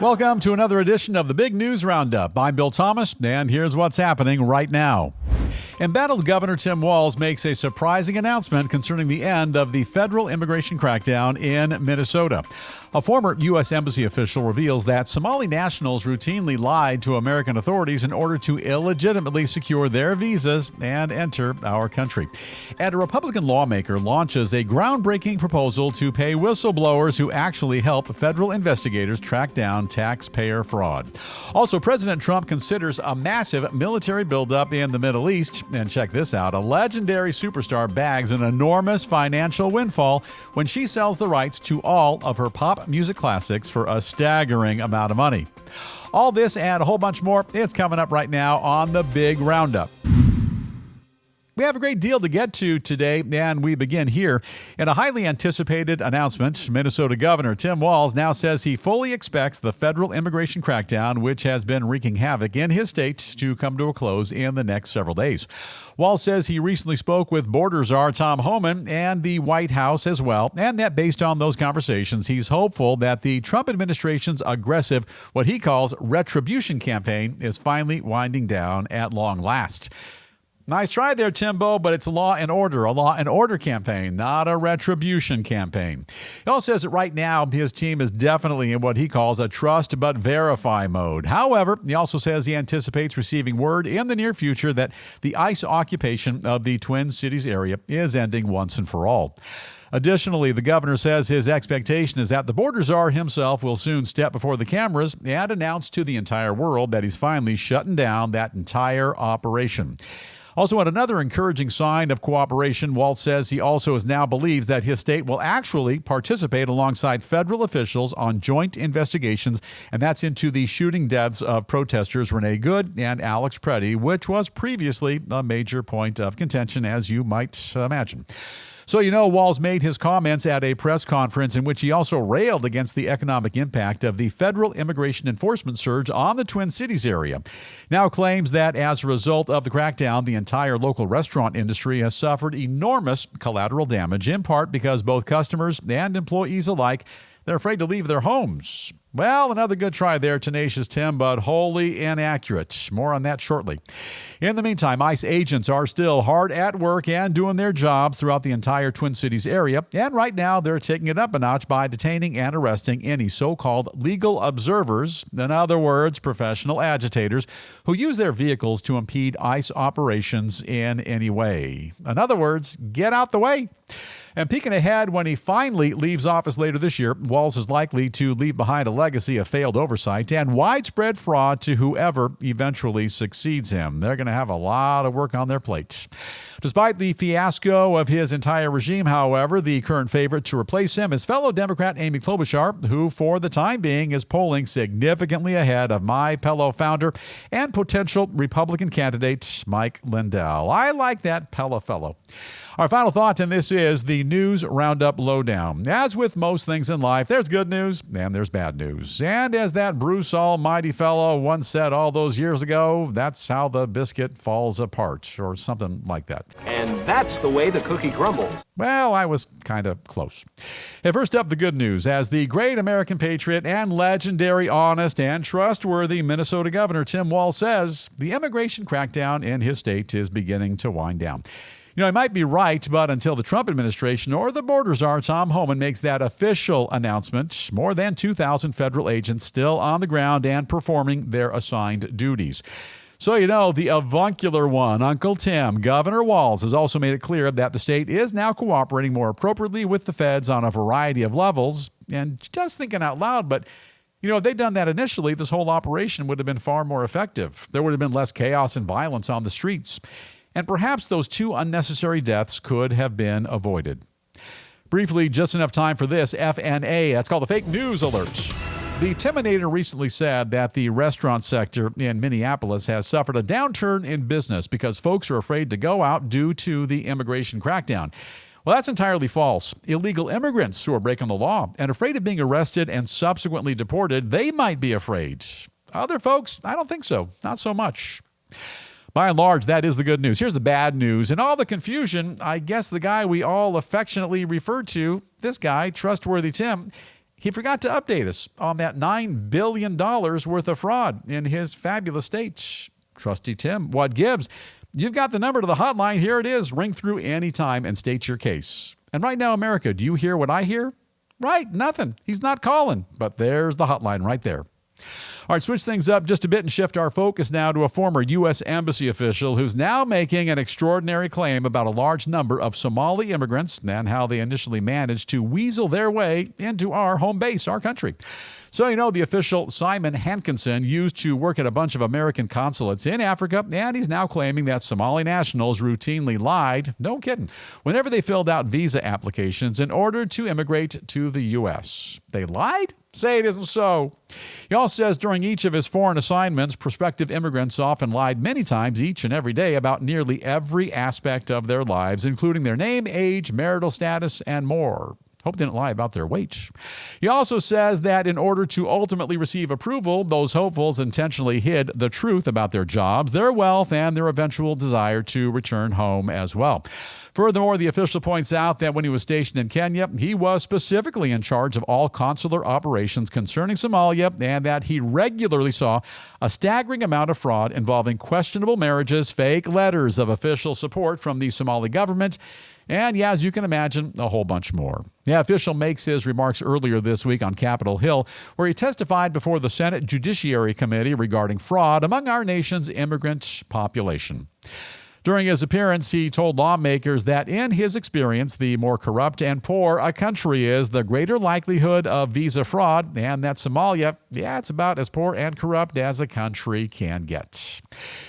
Welcome to another edition of the Big News Roundup. I'm Bill Thomas, and here's what's happening right now. Embattled Governor Tim Walz makes a surprising announcement concerning the end of the federal immigration crackdown in Minnesota. A former U.S. Embassy official reveals that Somali nationals routinely lied to American authorities in order to illegitimately secure their visas and enter our country. And a Republican lawmaker launches a groundbreaking proposal to pay whistleblowers who actually help federal investigators track down taxpayer fraud. Also, President Trump considers a massive military buildup in the Middle East. And check this out, a legendary superstar bags an enormous financial windfall when she sells the rights to all of her pop music classics for a staggering amount of money. All this and a whole bunch more, it's coming up right now on the Big Roundup. We have a great deal to get to today, and we begin here. In a highly anticipated announcement, Minnesota Governor Tim Walz now says he fully expects the federal immigration crackdown, which has been wreaking havoc in his state, to come to a close in the next several days. Walz says he recently spoke with border czar Tom Homan and the White House as well, and that based on those conversations, he's hopeful that the Trump administration's aggressive, what he calls retribution campaign, is finally winding down at long last. Nice try there, Timbo, but it's a law and order campaign, not a retribution campaign. He also says that right now his team is definitely in what he calls a trust but verify mode. However, he also says he anticipates receiving word in the near future that the ICE occupation of the Twin Cities area is ending once and for all. Additionally, the governor says his expectation is that the border czar himself will soon step before the cameras and announce to the entire world that he's finally shutting down that entire operation. Also, on another encouraging sign of cooperation, Walz says he also now believes that his state will actually participate alongside federal officials on joint investigations, and that's into the shooting deaths of protesters Renee Good and Alex Preddy, which was previously a major point of contention, as you might imagine. So, Walz made his comments at a press conference in which he also railed against the economic impact of the federal immigration enforcement surge on the Twin Cities area. Now claims that as a result of the crackdown, the entire local restaurant industry has suffered enormous collateral damage, in part because both customers and employees alike, they're afraid to leave their homes. Well, another good try there, Tenacious Tim, but wholly inaccurate. More on that shortly. In the meantime, ICE agents are still hard at work and doing their job throughout the entire Twin Cities area. And right now, they're taking it up a notch by detaining and arresting any so-called legal observers, in other words, professional agitators, who use their vehicles to impede ICE operations in any way. In other words, get out the way. And peeking ahead, when he finally leaves office later this year, Walz is likely to leave behind a legacy of failed oversight and widespread fraud to whoever eventually succeeds him. They're going to have a lot of work on their plate. Despite the fiasco of his entire regime, however, the current favorite to replace him is fellow Democrat Amy Klobuchar, who for the time being is polling significantly ahead of My Pillow founder and potential Republican candidate Mike Lindell. I like that Pella fellow. Our final thought, and this is the News Roundup Lowdown. As with most things in life, there's good news and there's bad news. And as that Bruce Almighty fellow once said all those years ago, that's how the biscuit falls apart, or something like that. And that's the way the cookie crumbles. Well, I was kind of close. Hey, first up, the good news. As the great American patriot and legendary, honest, and trustworthy Minnesota Governor Tim Walz says, the immigration crackdown in his state is beginning to wind down. He might be right, but until the Trump administration or the border czar Tom Homan makes that official announcement, more than 2,000 federal agents still on the ground and performing their assigned duties. So, the avuncular one, Uncle Tim, Governor Walz, has also made it clear that the state is now cooperating more appropriately with the feds on a variety of levels. And just thinking out loud, but if they'd done that initially, this whole operation would have been far more effective. There would have been less chaos and violence on the streets. And perhaps those 2 unnecessary deaths could have been avoided. Briefly, just enough time for this FNA. That's called the Fake News Alert. The Timinator recently said that the restaurant sector in Minneapolis has suffered a downturn in business because folks are afraid to go out due to the immigration crackdown. Well, that's entirely false. Illegal immigrants who are breaking the law and afraid of being arrested and subsequently deported, they might be afraid. Other folks, I don't think so. Not so much. By and large, that is the good news. Here's the bad news. In all the confusion, I guess the guy we all affectionately refer to, this guy, Trustworthy Tim, he forgot to update us on that $9 billion worth of fraud in his fabulous state. Trusty Tim, what gives? You've got the number to the hotline. Here it is. Ring through anytime and state your case. And right now, America, do you hear what I hear? Right, nothing. He's not calling, but there's the hotline right there. All right, switch things up just a bit and shift our focus now to a former U.S. Embassy official who's now making an extraordinary claim about a large number of Somali immigrants and how they initially managed to weasel their way into our home base, our country. So, the official Simon Hankinson used to work at a bunch of American consulates in Africa, and he's now claiming that Somali nationals routinely lied, no kidding, whenever they filled out visa applications in order to immigrate to the U.S. They lied? Say it isn't so. He also says during each of his foreign assignments, prospective immigrants often lied many times each and every day about nearly every aspect of their lives, including their name, age, marital status, and more. Hope they didn't lie about their wage. He also says that in order to ultimately receive approval, those hopefuls intentionally hid the truth about their jobs, their wealth, and their eventual desire to return home as well. Furthermore, the official points out that when he was stationed in Kenya, he was specifically in charge of all consular operations concerning Somalia, and that he regularly saw a staggering amount of fraud involving questionable marriages, fake letters of official support from the Somali government, and as you can imagine, a whole bunch more. The official makes his remarks earlier this week on Capitol Hill, where he testified before the Senate Judiciary Committee regarding fraud among our nation's immigrant population. During his appearance, he told lawmakers that in his experience, the more corrupt and poor a country is, the greater likelihood of visa fraud, and that Somalia, it's about as poor and corrupt as a country can get.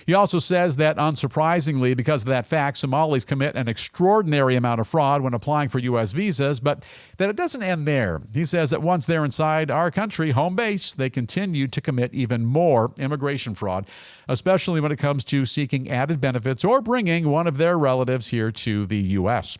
He also says that, unsurprisingly, because of that fact, Somalis commit an extraordinary amount of fraud when applying for U.S. visas, but that it doesn't end there. He says that once they're inside our country, home base, they continue to commit even more immigration fraud, especially when it comes to seeking added benefits or bringing one of their relatives here to the U.S.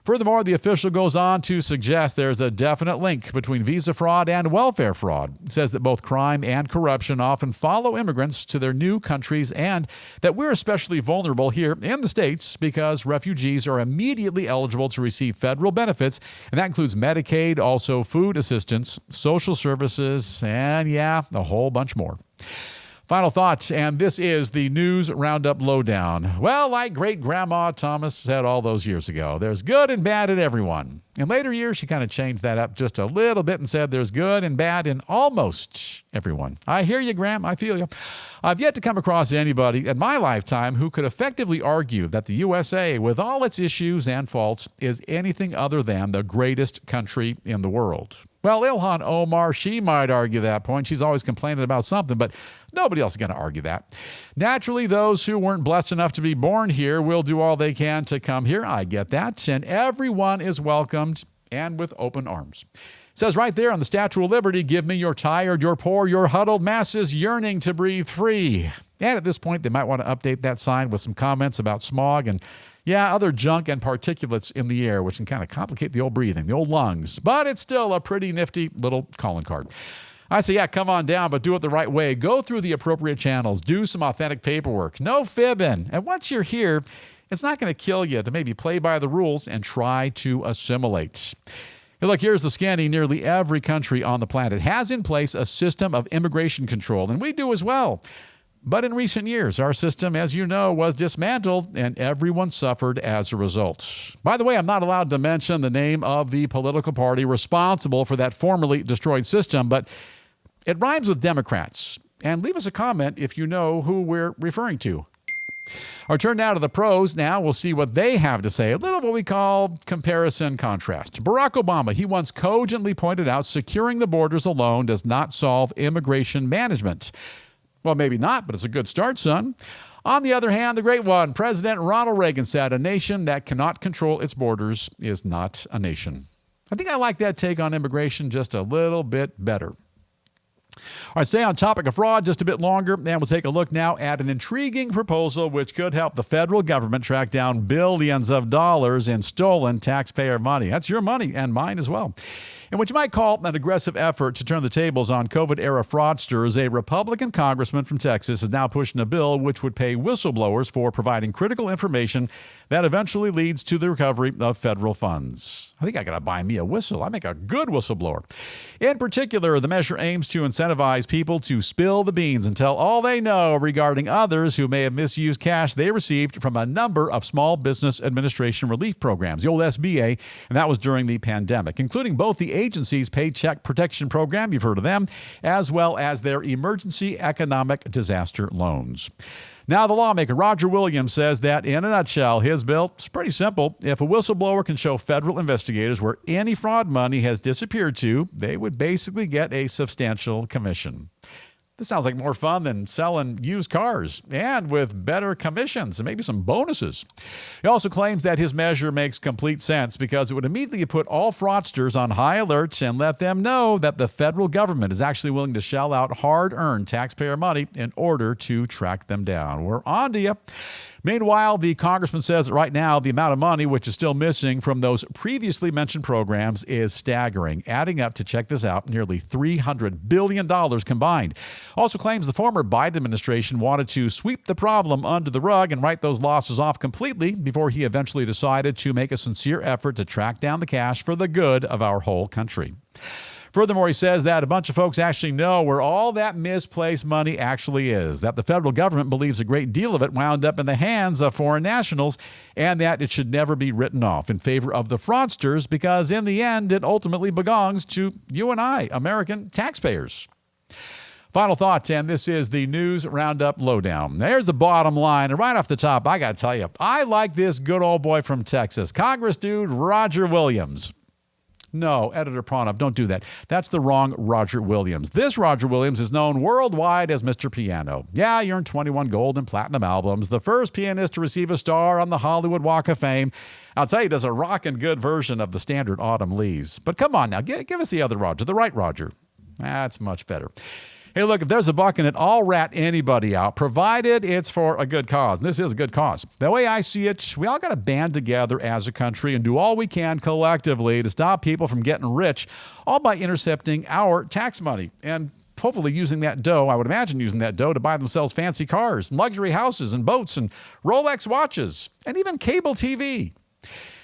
Furthermore, the official goes on to suggest there's a definite link between visa fraud and welfare fraud. It says that both crime and corruption often follow immigrants to their new countries, and that we're especially vulnerable here in the States because refugees are immediately eligible to receive federal benefits, and that includes Medicaid, also food assistance, social services, and a whole bunch more. Final thought, and this is the News Roundup Lowdown. Well, like great-grandma Thomas said all those years ago, there's good and bad in everyone. In later years, she kind of changed that up just a little bit and said there's good and bad in almost everyone. I hear you, Graham. I feel you. I've yet to come across anybody in my lifetime who could effectively argue that the USA, with all its issues and faults, is anything other than the greatest country in the world. Well, Ilhan Omar, she might argue that point. She's always complaining about something, but nobody else is going to argue that. Naturally, those who weren't blessed enough to be born here will do all they can to come here. I get that. And everyone is welcomed and with open arms. It says right there on the Statue of Liberty, give me your tired, your poor, your huddled masses yearning to breathe free. And at this point, they might want to update that sign with some comments about smog and other junk and particulates in the air, which can kind of complicate the old breathing, the old lungs. But it's still a pretty nifty little calling card. I say, come on down, but do it the right way. Go through the appropriate channels. Do some authentic paperwork. No fibbing. And once you're here, it's not going to kill you to maybe play by the rules and try to assimilate. Hey, look, here's the scanning. Nearly every country on the planet has in place a system of immigration control, and we do as well. But in recent years, our system, as you know, was dismantled, and everyone suffered as a result. By the way, I'm not allowed to mention the name of the political party responsible for that formerly destroyed system, but it rhymes with Democrats. And leave us a comment if you know who we're referring to. Our turn now to the pros. Now we'll see what they have to say. A little what we call comparison contrast. Barack Obama, he once cogently pointed out securing the borders alone does not solve immigration management. Well, maybe not, but it's a good start, son. On the other hand, the great one, President Ronald Reagan said, a nation that cannot control its borders is not a nation. I think I like that take on immigration just a little bit better. All right, stay on topic of fraud just a bit longer, and we'll take a look now at an intriguing proposal which could help the federal government track down billions of dollars in stolen taxpayer money. That's your money and mine as well. In what you might call an aggressive effort to turn the tables on COVID-era fraudsters, a Republican congressman from Texas is now pushing a bill which would pay whistleblowers for providing critical information that eventually leads to the recovery of federal funds. I think I got to buy me a whistle. I make a good whistleblower. In particular, the measure aims to incentivize people to spill the beans and tell all they know regarding others who may have misused cash they received from a number of Small Business Administration relief programs, the old SBA, and that was during the pandemic, including both the agency's Paycheck Protection Program, you've heard of them, as well as their emergency economic disaster loans. Now, the lawmaker, Roger Williams, says that in a nutshell, his bill is pretty simple. If a whistleblower can show federal investigators where any fraud money has disappeared to, they would basically get a substantial commission. This sounds like more fun than selling used cars, and with better commissions and maybe some bonuses. He also claims that his measure makes complete sense because it would immediately put all fraudsters on high alert and let them know that the federal government is actually willing to shell out hard-earned taxpayer money in order to track them down. We're on to you. Meanwhile, the congressman says that right now the amount of money which is still missing from those previously mentioned programs is staggering, adding up to, check this out, nearly $300 billion combined. Also claims the former Biden administration wanted to sweep the problem under the rug and write those losses off completely before he eventually decided to make a sincere effort to track down the cash for the good of our whole country. Furthermore, he says that a bunch of folks actually know where all that misplaced money actually is, that the federal government believes a great deal of it wound up in the hands of foreign nationals, and that it should never be written off in favor of the fraudsters because in the end, it ultimately belongs to you and I, American taxpayers. Final thought, and this is the News Roundup Lowdown. There's the bottom line, and right off the top, I got to tell you, I like this good old boy from Texas, Congress dude Roger Williams. No, Editor Pranov, don't do that. That's the wrong Roger Williams. This Roger Williams is known worldwide as Mr. Piano. Yeah, he earned 21 gold and platinum albums, the first pianist to receive a star on the Hollywood Walk of Fame. I'll tell you, does a rockin' good version of the standard Autumn Leaves. But come on now, give us the other Roger, the right Roger. That's much better. Hey, look, if there's a buck in it, I'll rat anybody out, provided it's for a good cause. And this is a good cause. The way I see it, we all got to band together as a country and do all we can collectively to stop people from getting rich, all by intercepting our tax money and hopefully using that dough, I would imagine using that dough to buy themselves fancy cars, and luxury houses and boats and Rolex watches and even cable TV.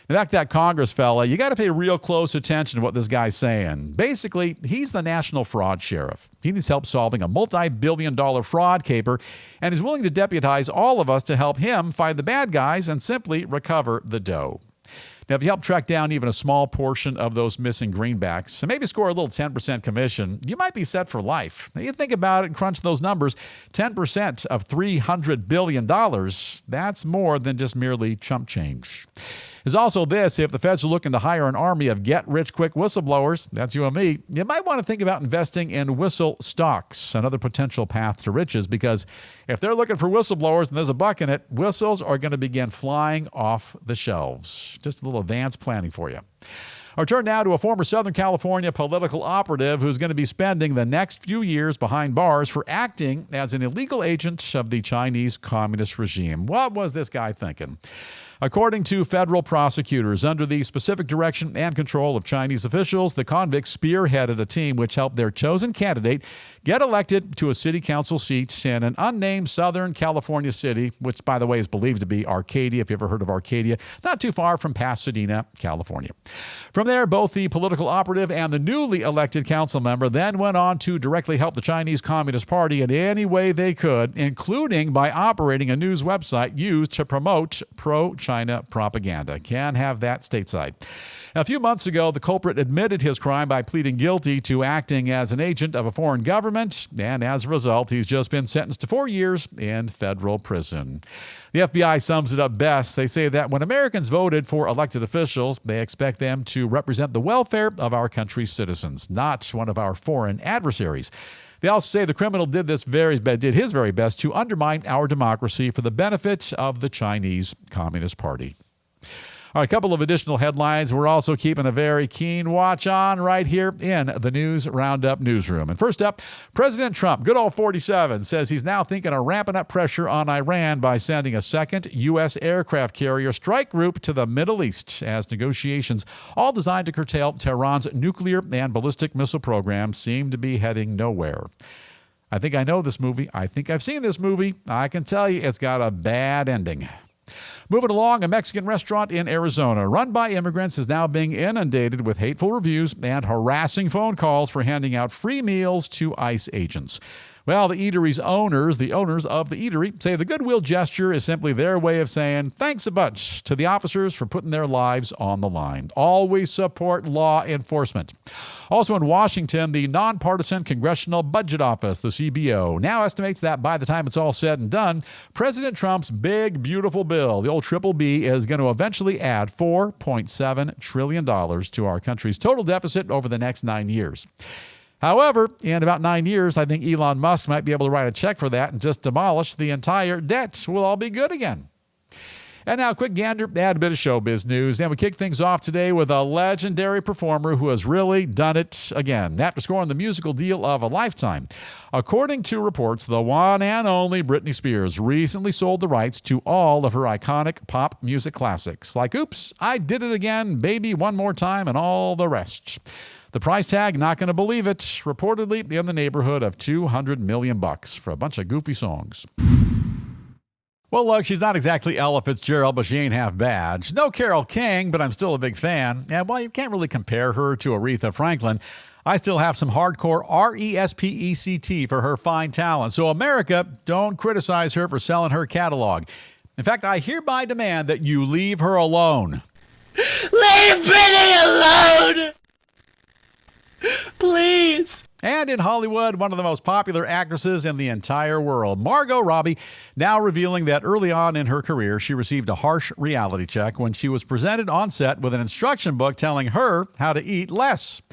In fact, that Congress fella, you got to pay real close attention to what this guy's saying. Basically, he's the national fraud sheriff. He needs help solving a multi-billion-dollar fraud caper and is willing to deputize all of us to help him find the bad guys and simply recover the dough. Now, if you help track down even a small portion of those missing greenbacks and maybe score a little 10% commission, you might be set for life. Now, you think about it and crunch those numbers, 10% of $300 billion, that's more than just merely chump change. Is also this, if the feds are looking to hire an army of get-rich-quick whistleblowers, that's you and me, you might want to think about investing in whistle stocks, another potential path to riches, because if they're looking for whistleblowers and there's a buck in it, whistles are going to begin flying off the shelves. Just a little advanced planning for you. Our turn now to a former Southern California political operative who's going to be spending the next few years behind bars for acting as an illegal agent of the Chinese Communist regime. What was this guy thinking? According to federal prosecutors, under the specific direction and control of Chinese officials, the convicts spearheaded a team which helped their chosen candidate get elected to a city council seat in an unnamed Southern California city, which, by the way, is believed to be Arcadia, if you ever heard of Arcadia, not too far from Pasadena, California. From there, both the political operative and the newly elected council member then went on to directly help the Chinese Communist Party in any way they could, including by operating a news website used to promote pro-China propaganda. Can have that stateside. Now, a few months ago, the culprit admitted his crime by pleading guilty to acting as an agent of a foreign government, and as a result, he's just been sentenced to 4 years in federal prison. The FBI sums it up best. They say that when Americans voted for elected officials, they expect them to represent the welfare of our country's citizens, not one of our foreign adversaries. They also say the criminal did his very best to undermine our democracy for the benefit of the Chinese Communist Party. All right, a couple of additional headlines we're also keeping a very keen watch on right here in the News Roundup newsroom. And first up, President Trump, good old 47, says he's now thinking of ramping up pressure on Iran by sending a second U.S. aircraft carrier strike group to the Middle East as negotiations, all designed to curtail Tehran's nuclear and ballistic missile programs, seem to be heading nowhere. I think I know this movie. I think I've seen this movie. I can tell you it's got a bad ending. Moving along, a Mexican restaurant in Arizona run by immigrants is now being inundated with hateful reviews and harassing phone calls for handing out free meals to ICE agents. Well, the eatery's owners, the owners of the eatery, say the goodwill gesture is simply their way of saying thanks a bunch to the officers for putting their lives on the line. Always support law enforcement. Also in Washington, the Nonpartisan Congressional Budget Office, the CBO, now estimates that by the time it's all said and done, President Trump's big, beautiful bill, the old triple B, is going to eventually add $4.7 trillion to our country's total deficit over the next 9 years. However, in about 9 years, I think Elon Musk might be able to write a check for that and just demolish the entire debt. We'll all be good again. And now a quick gander at a bit of showbiz news. And we kick things off today with a legendary performer who has really done it again after scoring the musical deal of a lifetime. According to reports, the one and only Britney Spears recently sold the rights to all of her iconic pop music classics like Oops, I Did It Again, Baby One More Time, and all the rest. The price tag, not going to believe it, reportedly in the neighborhood of $200 million for a bunch of goofy songs. Well, look, she's not exactly Ella Fitzgerald, but she ain't half bad. She's no Carole King, but I'm still a big fan. And while you can't really compare her to Aretha Franklin, I still have some hardcore respect for her fine talent. So America, don't criticize her for selling her catalog. In fact, I hereby demand that you leave her alone. Leave Britney alone! Please. And in Hollywood, one of the most popular actresses in the entire world, Margot Robbie, now revealing that early on in her career, she received a harsh reality check when she was presented on set with an instruction book telling her how to eat less.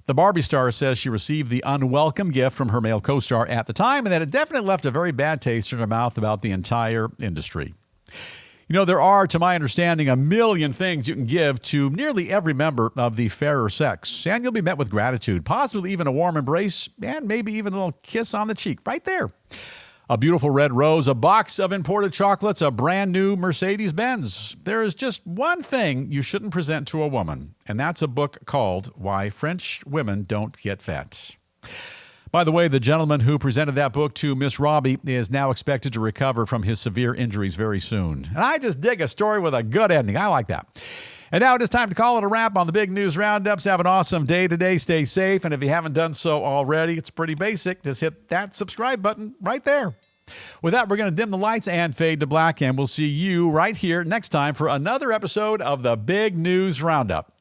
The Barbie star says she received the unwelcome gift from her male co-star at the time and that it definitely left a very bad taste in her mouth about the entire industry. You know, there are, to my understanding, a million things you can give to nearly every member of the fairer sex, and you'll be met with gratitude, possibly even a warm embrace, and maybe even a little kiss on the cheek right there. A beautiful red rose, a box of imported chocolates, a brand new Mercedes-Benz. There is just one thing you shouldn't present to a woman, and that's a book called Why French Women Don't Get Fat. By the way, the gentleman who presented that book to Miss Robbie is now expected to recover from his severe injuries very soon. And I just dig a story with a good ending. I like that. And now it is time to call it a wrap on the Big News Roundups. Have an awesome day today. Stay safe. And if you haven't done so already, it's pretty basic. Just hit that subscribe button right there. With that, we're going to dim the lights and fade to black. And we'll see you right here next time for another episode of the Big News Roundup.